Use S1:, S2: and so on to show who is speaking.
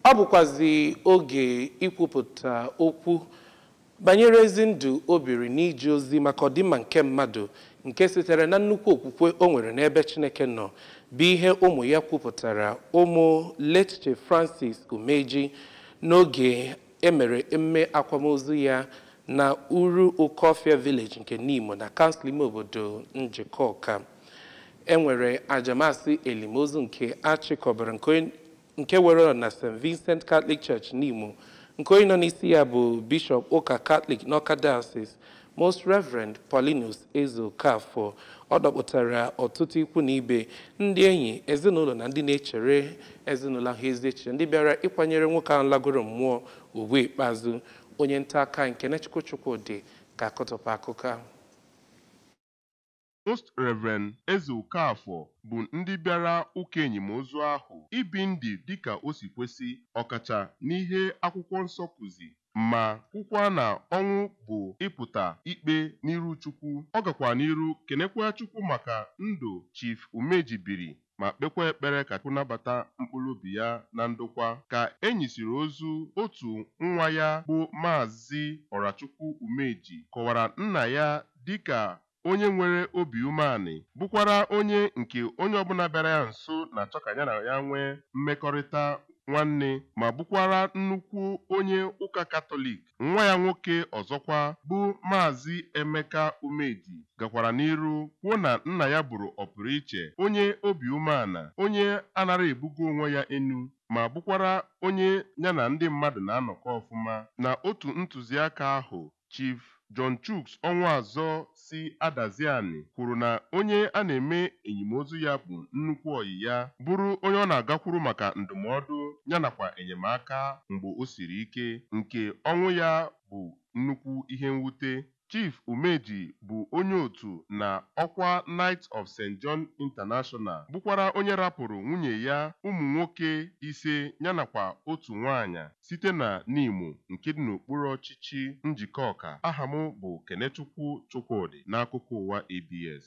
S1: Ọ bụkwazi oge ikwupụta okwu banyere ezi ndụ o biri n'ije ozi maka ọdịmma nke mmadụ nke sitere na nnukwu okwukwe o nwere n'ebe Chineke nọ bụ ihe ụmụ ya kwupụtara ụmụ late Chief Francis Umeji n'oge emere emume akwamozu ya na Uru Okofia Village nke Nimo na kansụl ime obodo Njikọka. Enwere ajamasị elimozu nke achịkọbara nke were na St. Vincent Catholic Church Nimo nke onye nọ n'isi ya bụ Bishop ụka Catholic n'Awka Diocese Most Reverend Paulinus Eze Okafor. Ọ dọpụtara ọtụtụ ikwu na ibe, ndị enyi, ezinụlọ na ndị na-echere ezinụlọ ahụ ezi echiche ndị bịara ịkwanyere nwoke ahụ lagoro mmụọ ugbu ikpeazụ. Onye nta aka nke Nechukwu Chukwudị ka akọtọpụ akụkọ ahụ.
S2: Most Reverend Eze Okafor bụ ndị bịara ụka enyimozu ahụ ibi ndụ dịka o si kwesị, ọkacha n'ihe akwụkwọ nsọ kụzi, ma kwukwa na ọnwụ bụ ịpụta ikpe n'iru Chukwu. Ọ gakwa n'iru kenekwa Chukwu maka ndụ Chief Umeji biri ma kpekwa ekpere ka Chukwu nabata mkpụrụ obi ya na ndokwa. Ka enyisiri ozu otu nwa ya bụ Maazị Ọrachukwu Umeji, kọwara nna ya dịka onye nwere obi umeanị, bụkwara onye nke onye ọbụla bịara ya nso na-achọ ka ya na ya nwee mmekọrịta nwanne, ma bụkwara nnukwu onye ụka Katọlik. Nwa ya nwoke ọzọkwa bụ Maazị Emeka Umeji gakwara n'iru kwuo na nna ya bụrụ ọpụrụ iche, onye obi umeala, onye anara ebugo onwe ya enu, ma bụkwara onye ya na ndị mmadụ na-anọkọ ọfụma. Na otu ntụziaka ahụ, Chief John Chuks Ọnwụazọ si Adaziani kwuru na onye a na-eme enyimozu ya bụ nnukwu ọyị ya, bụrụ onye ọ na-agakwuru maka ndụmọdụ ya nakwa enyemaka mgbe o siri ike, nke ọnwụ ya bụ nnukwu ihe mwute. Chief Umeji bụ onye otu na ọkwa Knight of St. John International, bụkwara onye rapụrụ nwunye ya, ụmụ nwoke 5 ya nakwa otu nwaanyị site na Nimo nke dị n'okpuru ọchịchị Njikọka. Aha m bụ Kenechukwu Chukwudị n'akụkọ ụwa ABS.